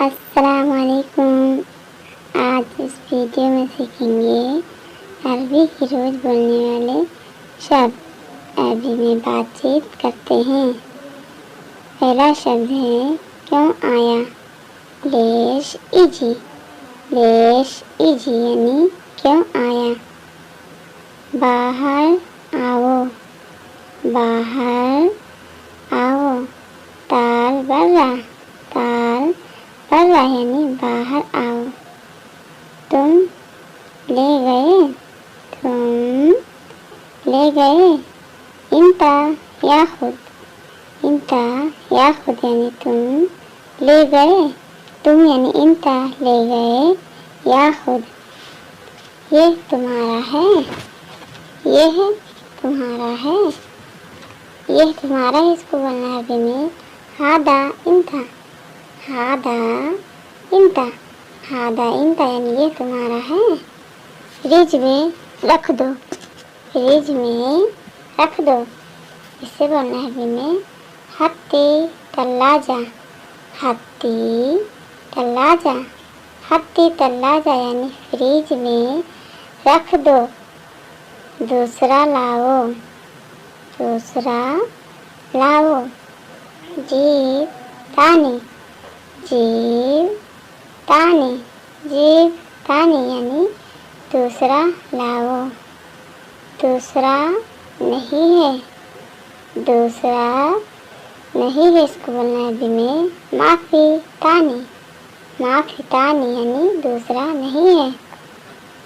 अस्सलामुअलैकुम। आज इस वीडियो में सीखेंगे अरबी की रोज़ बोलने वाले शब्द। अरबी में बातचीत करते हैं। पहला शब्द है क्यों आया। लेश इजी, लेश इजी यानी क्यों आया। बाहर आओ, बाहर आओ। ताल बर्रा, ताल बर्रा यानी बाहर आओ। तुम ले गए, तुम ले गए। इंता याखुद, इंता याखुद यानी तुम ले गए। तुम यानी इंता ले गए, याखुद ये तुम्हारा है, ये है तुम्हारा है, ये तुम्हारा है। इसको बोलना है अरबी में हादा इंता, हादा इंता, हादा इंता यानी ये तुम्हारा है। फ्रिज में रख दो, फ्रिज में रख दो। इसे बोलना है अरबी में हत्ती तल्लाजा, हत्ती तल्लाजा, हत्ती तल्लाजा यानी फ्रिज में रख दो। दूसरा लाओ, दूसरा लाओ। जीव तानी, जीव तानी, जीव तानी यानी दूसरा लाओ। दूसरा नहीं है, दूसरा नहीं है। इसको बोलना है अरबी में माफ़ी तानी, माफ़ी तानी यानी दूसरा नहीं है।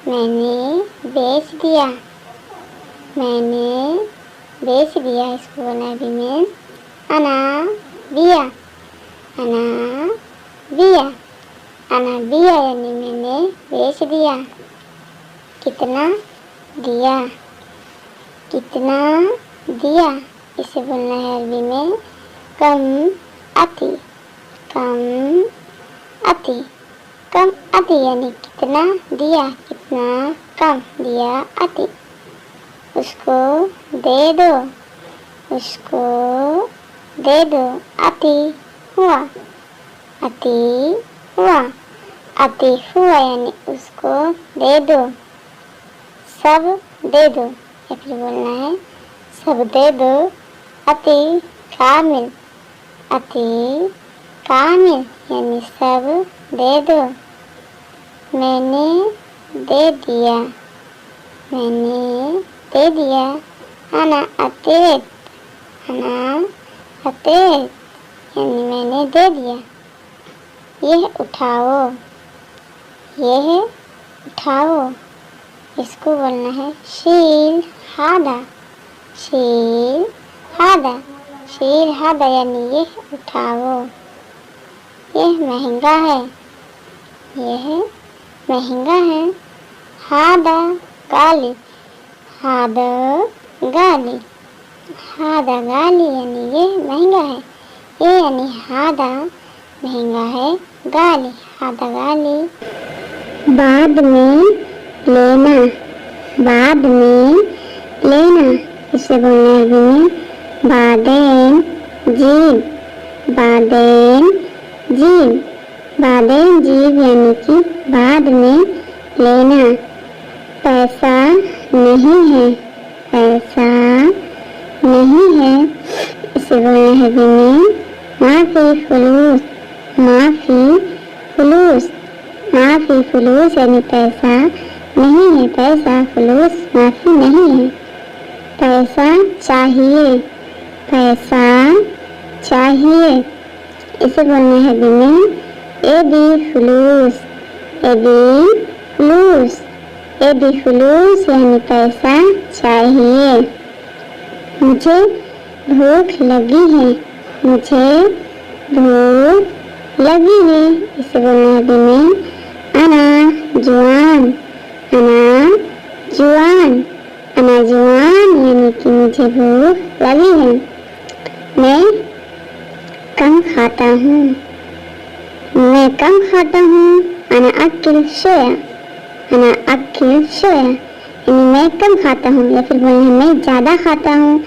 मैंने बेच दिया, मैंने बेच दिया। इसको बोलना है अरबी में अना बिया, अना बिया, अना बिया यानी मैंने बेच दिया। कितना दिया, कितना दिया। इसे बोलना है अरबी में कम अति, कम अति, कम अति यानी कितना दिया, कितना कम दिया अति। उसको दे दो, उसको दे दो। अति हुआ, अति हुआ, अति हुआ यानी उसको दे दो। सब दे दो, या फिर बोलना है सब दे दो। अति कामिल, अति कामिल यानी सब दे दो। मैंने दे दिया, मैंने दे दिया। अना अतीत, अना अतीत यानी मैंने दे दिया। यह उठाओ, यह उठाओ। इसको बोलना है शील हादा, शील हादा, शील हादा यानी यह उठाओ। यह महंगा है, यह महंगा है। हादा गाली, हादा गाली, हादा गाली यानी ये महंगा है। ये यानी हादा महंगा है, गाली हादा गाली। बाद में लेना, बाद में लेना। इसे बोलना है अरबी में बादेन जीव, बादेन जीव, बादेन जीव यानी कि बाद में लेना। पैसा नहीं है, पैसा नहीं है। इसे बोलना है अरबी में माफ़ी फुलूस, माफ़ी फुलूस, माफ़ी फुलूस यानी पैसा नहीं है, पैसा फुलूस माफ़ी नहीं है। पैसा चाहिए, पैसा चाहिए। इसे बोलना है अरबी में एबी फुलूस, एबी फुलूस, एबी फुलूस यानी पैसा चाहिए। मुझे भूख लगी है, मुझे भूख लगी है। इसे बोलना है अरबी में अना जुआन, अना जुआन, अना जुआन यानी कि मुझे भूख लगी है। मैं कम खाता हूँ, मैं कम खाता हूँ। अना अक्ल शोया, अना अक्ल शोया यानी मैं कम खाता हूँ। या फिर बोलना है मैं ज़्यादा खाता हूँ।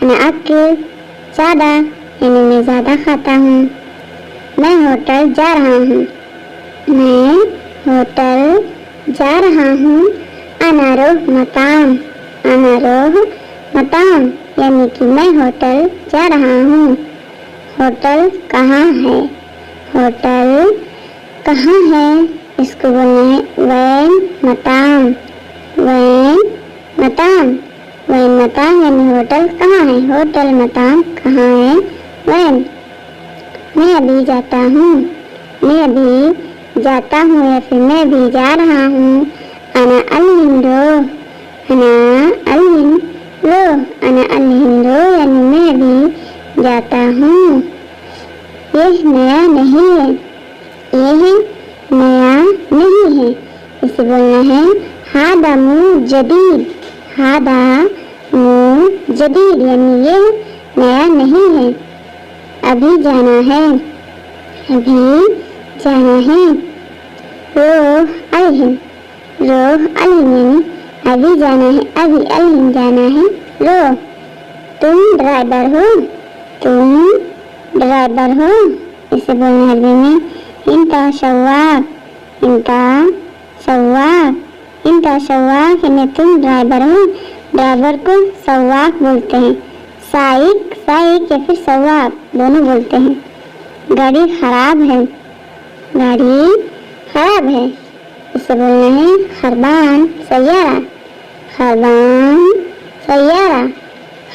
अना अक्ल ज़्यादा यानी मैं ज़्यादा खाता हूँ। मैं होटल जा रहा हूँ। मैं होटल जा रहा हूँ। अना रोह मताम। अना रोह मताम यानी कि मैं होटल जा रहा हूँ। होटल कहाँ है? होटल कहाँ है? इसको बोलना है वैन मताम। वैन मताम। वैन मताम यानी होटल कहाँ है? होटल मताम कहाँ है? वैन। मैं अभी जाता हूँ। मैं अभी जाता हूँ या फिर मैं अभी जा रहा हूँ। अना अलहिंदो। अना अलहिंदो। अना अलहिंदो यानी मैं अभी जाता हूँ। यह नया नहीं है। यह नया नहीं है। इसे बोलना है हादा मु जदीद। हादा मु जदीद यानी ये नया नहीं है। अभी जाना है। अभी जाना है। रोह अलहिम। रोह अलहिम यानी अभी जाना है। अभी अलहिम जाना है। रोह। तुम ड्राइवर हो। तुम ड्राइवर हो। इसे बोलना है अरबी में इंता सवाक। इंता सवाक। इंता सवाक यानी तुम ड्राइवर हो। ड्राइवर को सवाक बोलते हैं। साइक साइक या फिर सवाक दोनों बोलते हैं। गाड़ी खराब है। गाड़ी खराब है। इसे बोलना है खरबान सैयारा। खरबान सैयारा।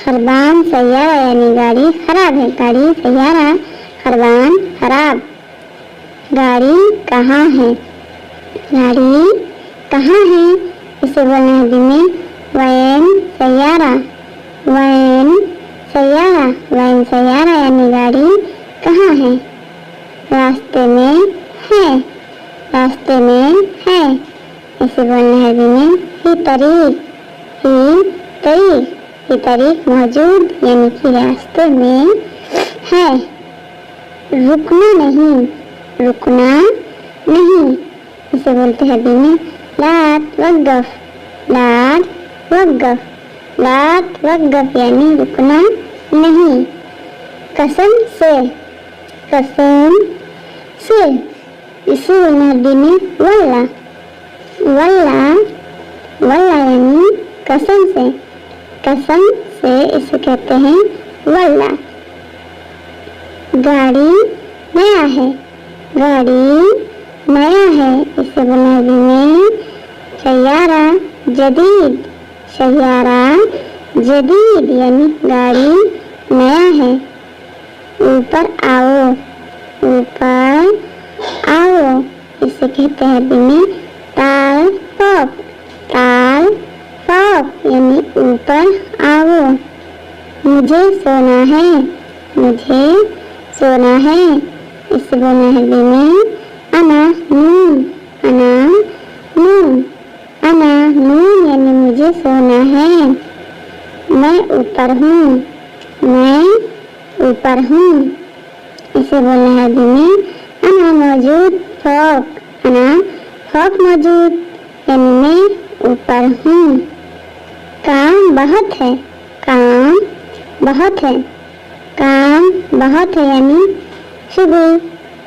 खरबान सैयारा यानी गाड़ी खराब है। गाड़ी सैयारा खरबान खराब। गाड़ी कहाँ है? गाड़ी कहाँ है? इसे बोलना है में वैन सैयारा। वैन सैयारा। वैन सैयारा यानी गाड़ी कहाँ है? रास्ते में है। रास्ते में है। इसे बोलना है में ही तरीक। ही तरीक। ही तरीक मौजूद यानी कि रास्ते में है। रुकना नहीं। रुकना नहीं। इसे बोलते हैं में लात वक़्फ़। लात वक़्फ़। लात वक़्फ़ यानी रुकना नहीं। कसम से। कसम से। इसे बोलना है में वल्ला। वल्ला। वल्ला यानी कसम से। कसम से इसे कहते हैं वल्ला। गाड़ी नया है। गाड़ी नया है। इसे बोलना है में सैयारा जदीद। सैयारा जदीद यानी गाड़ी नया है। ऊपर आओ। ऊपर आओ। इसे कहते हैं में ताल फौक। ताल फौक यानी ऊपर आओ। मुझे सोना है। मुझे सोना है। इसे बोलना है में अना नूम। अना नूम। अना नूम यानी मुझे सोना है। मैं ऊपर हूँ। मैं ऊपर हूँ। इसे बोलना है में अना मौजूद फौक। अना फौक मौजूद यानी मैं ऊपर हूँ। काम बहुत है। काम बहुत है। काम बहुत है यानी शुगुल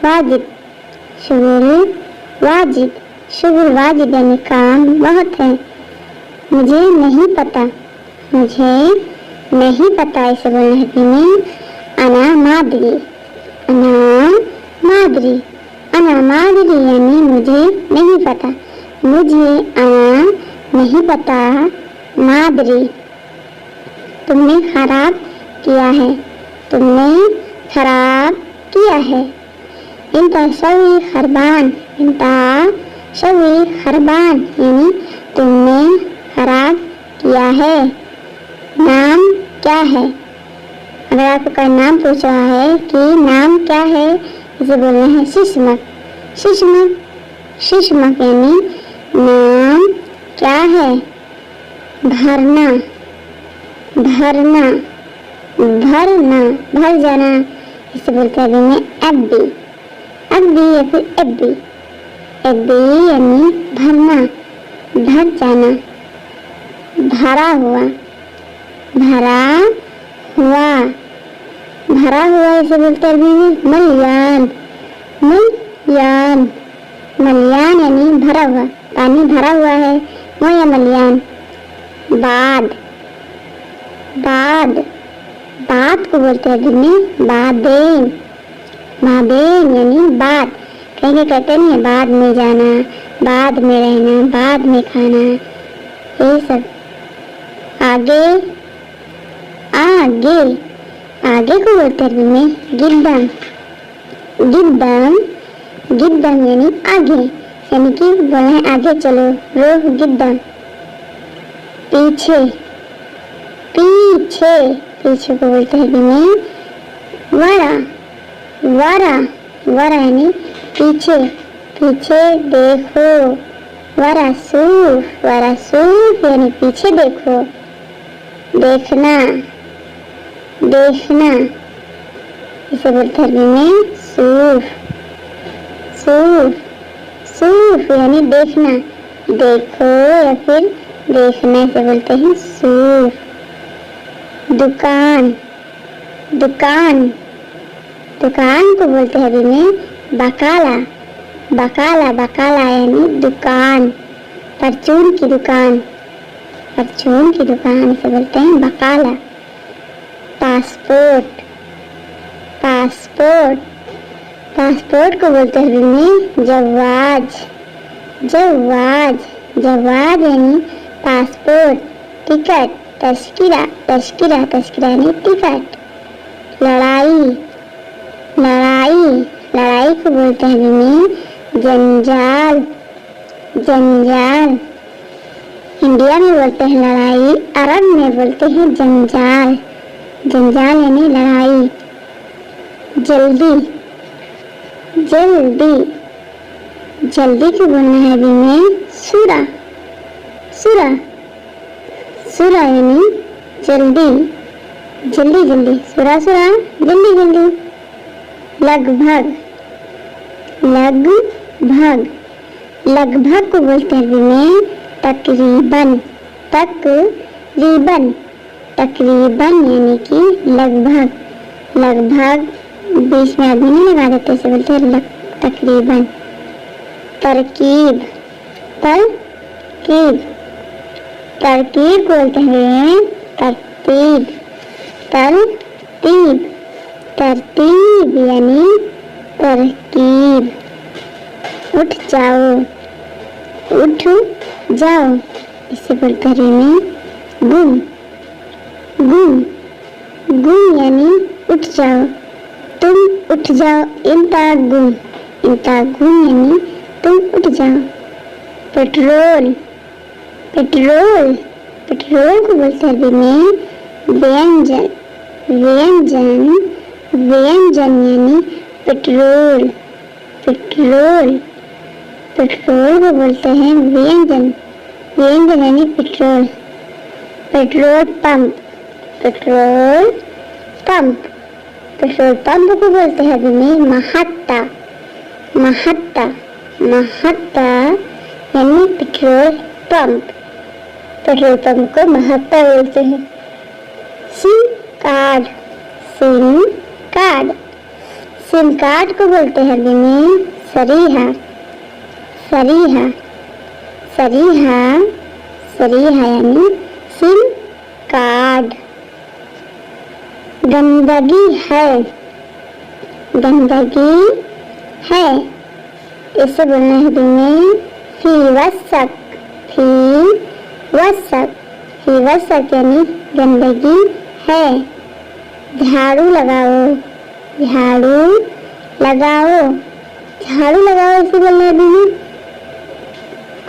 वाजिब। शुगुल वाजिब। शुगुल वाजिब यानी काम बहुत है। मुझे नहीं पता। मुझे नहीं पता। इसे बोलना है में अना मादरी। अना मादरी। अना मादरी यानी मुझे नहीं पता। मुझे अना नहीं पता मादरी। तुमने खराब किया है। तुमने खराब किया है। इंता शवी खरबान। इंता शवी खरबान यानी तुमने खराब किया है। नाम क्या है? अगर आपको कोई नाम पूछ रहा है कि नाम क्या है इसे बोलना है शिशमक। शिशमक। शिशमक यानी नाम क्या है? भरना। भरना। भरना भर जाना। इसे बोलते हैं में अब्बी। अब्बी या फिर अब्बी। अब्बी यानी भरना भर जाना। भरा हुआ। भरा हुआ। भरा हुआ इसे बोलते हैं में मलियान। मलयान, मलयान यानी भरा हुआ, पानी भरा हुआ है वो या मलयान। बाद, बाद, बाद को बोलते हैं में बादेन, बादेन यानी बाद। कहीं कहते नहीं है बाद में जाना, बाद में रहना, बाद में खाना, ये सब। आगे, आगे, आगे को बोलते हैं में गिद्दम, गिद्दम, गिद्दम यानी आगे, यानी कि बोलना है आगे चलो, रोह गिद्दम। पीछे, पीछे, पीछे को बोलते हैं में वरा, वरा, वरा यानी पीछे, पीछे देखो, वरासूफ, वरासूफ यानी पीछे देखो, देखना, देखना, इसे बोलते हैं में सूफ, सूफ, सूफ यानी देखना, देखो या फिर देखना, इसे बोलते हैं सूफ। दुकान, दुकान, दुकान को बोलते हैं में बकाला, बकाला, बकाला यानी दुकान, परचून की दुकान, परचून की दुकान, इसे बोलते हैं बकाला। पासपोर्ट, पासपोर्ट, पासपोर्ट को बोलते हैं में जवाज, जवाज, जवाज यानी पासपोर्ट। टिकट, तस्किरा, तस्किरा, तस्किरा यानी टिकट। लड़ाई, लड़ाई, लड़ाई को बोलते हैं में जंजाल, जंजाल। इंडिया में बोलते हैं लड़ाई, अरब में बोलते हैं जंजाल, जंजाल यानी लड़ाई। जल्दी, जल्दी, जल्दी को बोलना है अभी में सुरा, सुरा, सुरा यानी जल्दी, जल्दी जल्दी, सुरा सुरा, जल्दी जल्दी। लगभग, लगभग, लगभग को बोलते हैं अभी में तकरीबन, तकरीबन, तकरीबन यानी कि लगभग, लगभग बीच में आदमी नहीं लगा देते, इसे बोलते हैं तकरीबन। तरकीब, तरकीब, तरकीब बोलते हैं तरतीब, तरतीब, तरतीब यानी तरकीब। उठ जाओ, उठ जाओ, इसे बोलते हैं में गुम, गुम, गुम यानी उठ जाओ, तुम उठ जाओ, इंता गुम, इंता गुम यानी तुम उठ जाओ। पेट्रोल, पेट्रोल, पेट्रोल को बोलते हैं में व्यंजन, व्यंजन, व्यंजन यानी पेट्रोल, पेट्रोल, पेट्रोल को बोलते हैं व्यंजन, व्यंजन यानी petrol. Petrol pump, petrol pump, petrol pump को बोलते हैं में महत्ता, महत्ता, महत्ता यानी पेट्रोल पंप, पेट्रोल पंप को महत्ता बोलते हैं। SIM card, SIM card, SIM card को बोलते हैं में सरीहा, सरीहा, सरीहा, सरीहा यानी सिम कार्ड। गंदगी है, गंदगी है, इसे बोलना है में फी वसक, फी वसक, फी वसक यानी गंदगी है। झाड़ू लगाओ, झाड़ू लगाओ, झाड़ू लगाओ, इसे बोलना है में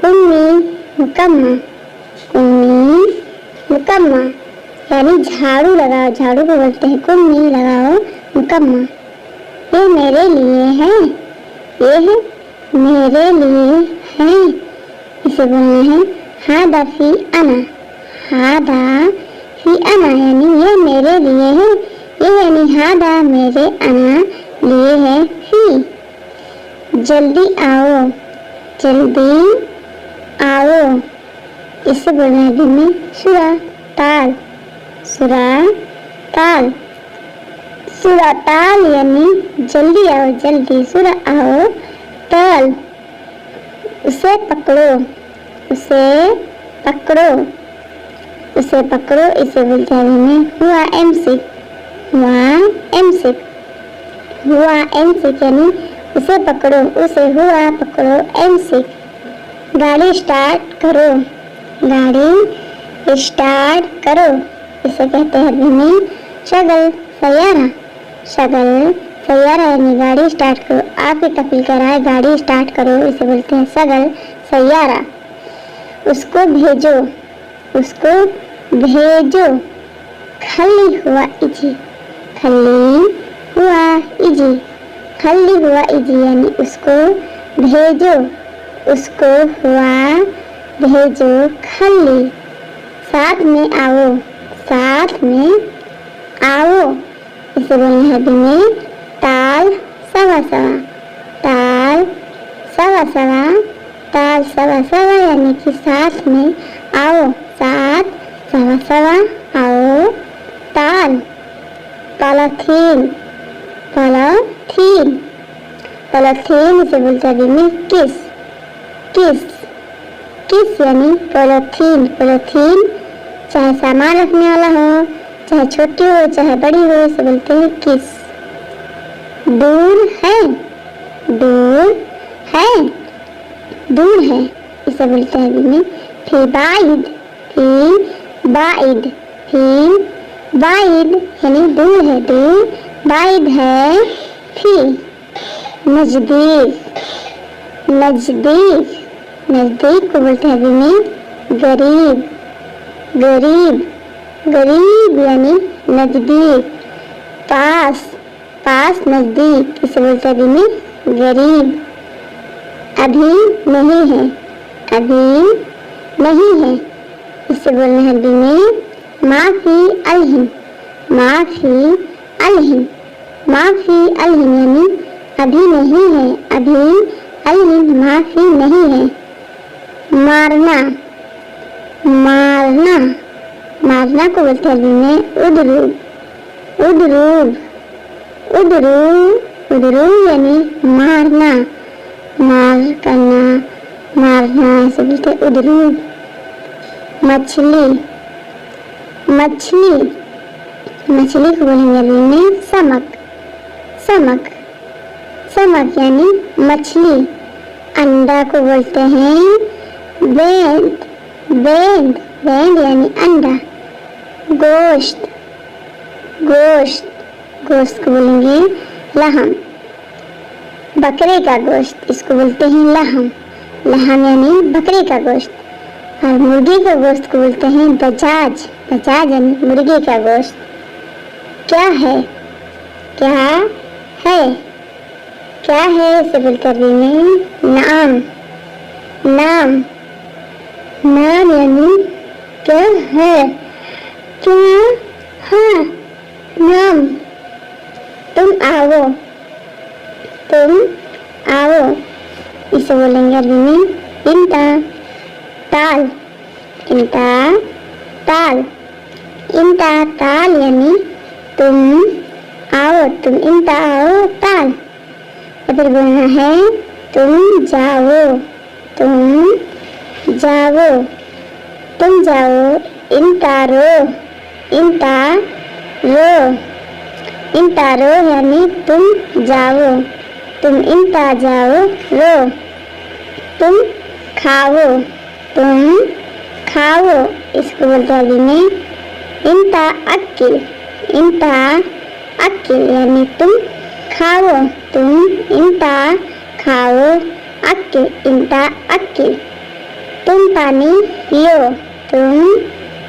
कुम्मी मुकम्मा, कुम्मी मुकम्मा यानी झाड़ू लगाओ, झाड़ू को बोलते हैं कुम्मी लगाओ मुकम्मा। ये मेरे लिए है, ये है मेरे लिए है, इसे बोलना है हादा फी अना, हादा फी अना यानी ये मेरे लिए है, ये यानी हादा मेरे अना लिए है फी। जल्दी आओ, जल्दी आओ, इसे बोलना है में सुरा ताल, सुरा ताल, सूरा ताल यानी जल्दी आओ जल्दी, सूरा आओ ताल। उसे पकड़ो, उसे पकड़ो, उसे पकड़ो, इसे बोलते हैं में हुआ एमसिक, हुआ एमसिक, हुआ एमसिक यानी उसे पकड़ो, उसे हुआ पकड़ो एमसिक। गाड़ी स्टार्ट करो, गाड़ी स्टार्ट करो, इसे कहते हैं में शगल सैयारा, शगल सैयारा यानी गाड़ी स्टार्ट करो। आपकी तफील कर रहा है गाड़ी स्टार्ट करो, इसे बोलते हैं शगल सैयारा। उसको भेजो, उसको भेजो, खली हुआ इजी, खली हुआ इजी, खली हुआ इजी यानी उसको भेजो, उसको हुआ भेजो खली। साथ में आओ, साथ में आओ, इसे बोलना है में ताल सवा सवा, ताल सवा सवा, ताल सवा सवा यानी कि साथ में आओ, साथ सवा सवा आओ ताल। पॉलीथीन, पॉलीथीन, पॉलीथीन इसे बोलते हैं में किस, किस, किस यानी पॉलीथीन। पॉलीथीन चाहे सामान रखने वाला हो, चाहे छोटी हो चाहे बड़ी हो, इसे बोलते हैं किस। दूर है, दूर है, दूर है, इसे बोलते हैं में फी बाइद, फी बाइद, फी बाइद यानी दूर है, दूर, बाइद है फी। नजदीक, नजदीक, नजदीक को बोलते हैं में गरीब, गरीब, गरीब यानी नजदीक। पास, पास नजदीक, इसे बोलते हैं में गरीब। अभी नहीं है, अभी नहीं है, इसे बोलना है में माफी अलहिम, माफी अलहिम, माफी अलहिम यानी अभी नहीं है, अभी अलहिम माफी नहीं है। मारना, मारना, मारना को बोलते हैं में उदरूब, उदरूब, उदरूब, उदरूब यानी मारना, मार करना, मारना, इसे बोलते हैं उदरूब। मछली, मछली, मछली को बोलेंगे में समक, समक, समक यानी मछली। अंडा को बोलते हैं बेंद, बेंद, बेंद यानी अंडा। गोश्त, गोश्त, गोश्त को बोलेंगे लहम, बकरे का गोश्त, इसको बोलते हैं लहम, लहम यानी बकरे का गोश्त। और मुर्गी का गोश्त को बोलते हैं दजाज, दजाज यानी मुर्गी का गोश्त। क्या है, क्या है, क्या है, इसे बोलते हैं में नाम, नाम, नाम यानी क्या है, क्या है नाम। तुम आओ, तुम आओ, इसे बोलेंगे में इंता ताल, इंता ताल, इंता ताल यानी तुम आओ, तुम इंता आओ ताल। फिर बोलना है तुम जाओ, तुम जाओ, तुम जाओ। इंता रो, इंता रो, इंता रो यानी तुम जाओ, तुम इंता जाओ रो। तुम खाओ, तुम खाओ, इसको बोलते हैं में इंता अक्किल, इंता अक्किल यानी तुम खाओ, तुम इंता खाओ अक्किल, इंता अक्किल। तुम पानी पियो, तुम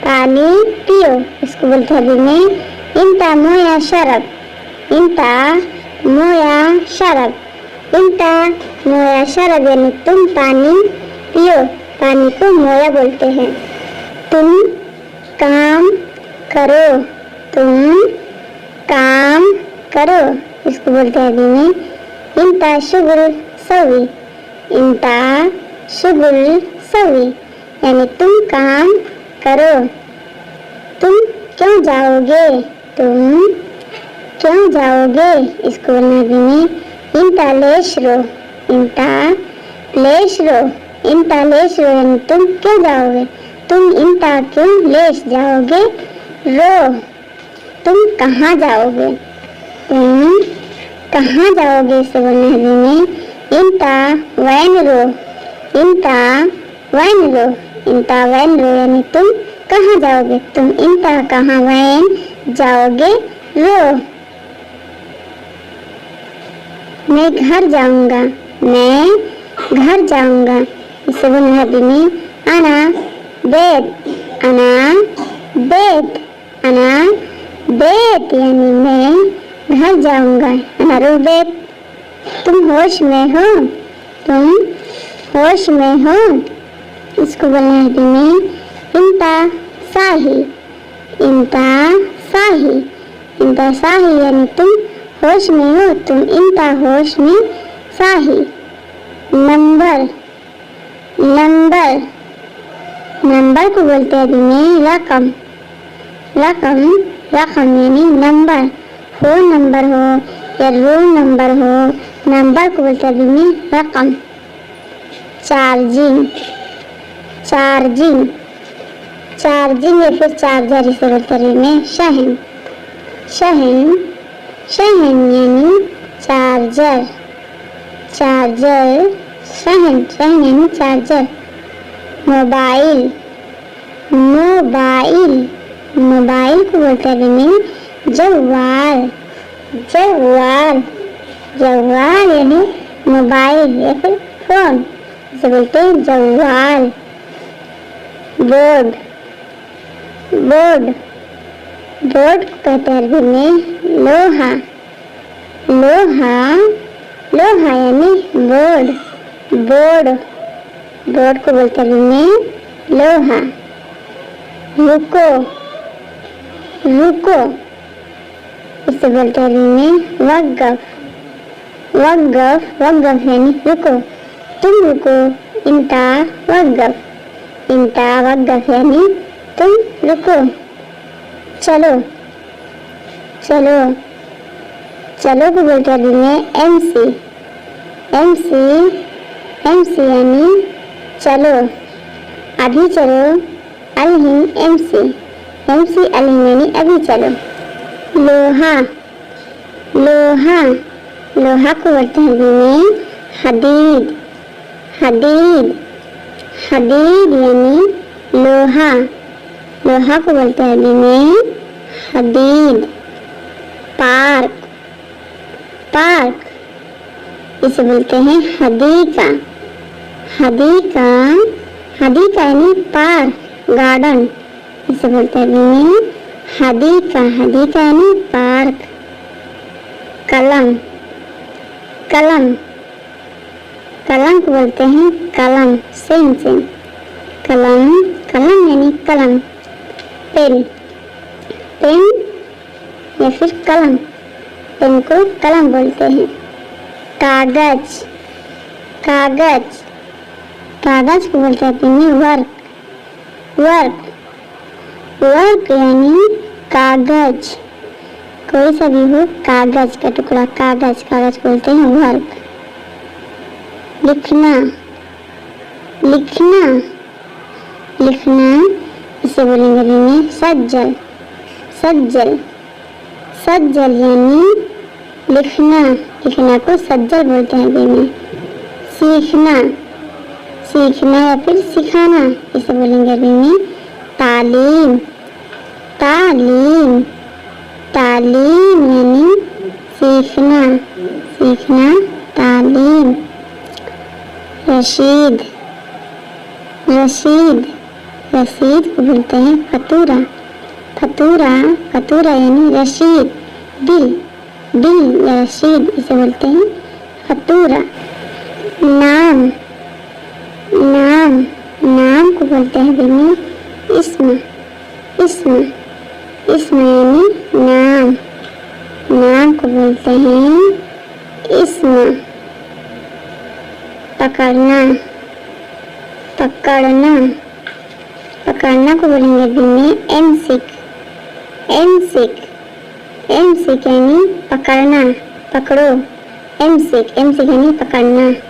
पानी पियो, इसको बोलते हैं में इंता मोया शरब, इंता मोया शरब, इंता मोया शरब यानी तुम पानी पियो, पानी को मोया बोलते हैं। तुम काम करो, तुम काम करो, इसको बोलते हैं में इंता शुगुल सवी, इंता शुगुल सवी यानी तुम काम करो। तुम क्यों जाओगे, तुम क्यों जाओगे? इसको बोलना अभी में इंता लेशरो, इंता लेशरो, इंता लेशरो यानी तुम क्यों जाओगे? तुम इंता क्यों लेश जाओगे? रो, तुम कहाँ जाओगे? तुम कहाँ जाओगे? इसको बोलना अभी में इंता वैन रो, इंता वैन रो, इंता वैन रो यानी तुम कहाँ जाओगे? तुम इंता कहाँ वैन जाओगे? रो। मैं घर जाऊंगा, मैं घर जाऊंगा। इसे बोलना अभी में अना बेत, अना बेत, अना बेत यानी मैं घर जाऊंगा। अना रो बेत, तुम होश में हो, तुम होश में हो। इसको बोलना अभी में इंता साही, इंता साही, इंता साही यानी तुम होश में हो, तुम इंता होश में साही। नंबर, नंबर, नंबर को बोलते हैं अभी में रकम, रकम, रकम यानी नंबर। फोन नंबर हो या रूम नंबर हो, नंबर को बोलते हैं अभी में रकम। चार्जिंग, चार्जिंग, चार्जिंग या फिर चार्जर इसे बोलते हैं अभी में शहन, शहन, शहन यानी चार्जर, चार्जर, शहन, शहन यानी चार्जर। मोबाइल, मोबाइल, मोबाइल को बोलते हैं अभी जवाल, जवाल, जवाल यानी मोबाइल या फिर फोन, इसे बोलते हैं जवाल। बोर्ड, बोर्ड, बोर्ड को कहते हैं अरबी में लोहा, लोहा, लोहा यानी बोर्ड, बोर्ड, बोर्ड को बोलते हैं अरबी में लोहा। रुको, रुको, इसे बोलते हैं अरबी में वक़्फ़, वक़्फ़, वक़्फ़ यानी रुको, तुम रुको। इंता वक़्फ़, इंता वक़्फ़ यानी तुम रुको। चलो, चलो, चलो को बोलते हैं अरबी में एमसी, एमसी, एमसी यानी चलो, अभी चलो। अलहिन एमसी, एमसी अलहिन यानी अभी चलो। लोहा, लोहा, लोहा को बोलते हैं अरबी में हदीद, हदीद, हदीद यानी लोहा, लोहा को बोलते हैं अरबी में हदीद। पार्क, पार्क, इसे बोलते हैं हदीका, हदीका, हदीका यानी पार्क, गार्डन, इसे बोलते हैं अरबी में हदीका, हदीका यानी पार्क। कलम, कलम, कलम को बोलते हैं कलम, सेम सेम, कलम, कलम यानी कलम। पेन, पेन या फिर कलम, पेन को कलम बोलते हैं। कागज, कागज, कागज को बोलते हैं वर्क, वर्क, वर्क यानी कागज, कोई सा भी हो कागज का टुकड़ा, कागज, कागज बोलते हैं वर्क। लिखना, लिखना, लिखना, इसे बोलेंगे अरबी में सज्जल, सज्जल, सज्जल यानी लिखना, लिखना को सज्जल बोलते हैं अरबी में। सीखना, सीखना या फिर सिखाना, इसे बोलेंगे अरबी में तालीम, तालीम, तालीम यानी सीखना, सीखना, तालीम। रशीद, रशीद, रसीद को बोलते हैं फतूरा, फतूरा, फतूरा यानी रशीद, बिल, बिल या रशीद, इसे बोलते हैं फतूरा। नाम, नाम, नाम को बोलते हैं अरबी में इस्म, इस्म, इस्म यानी नाम, नाम को बोलते हैं इस्म। पकड़ना, पकड़ना, पकड़ना को बोलेंगे अरबी में एमसिक, एमसिक, एमसिक यानी पकड़ना, पकड़ो। एमसिक यानी पकड़ना।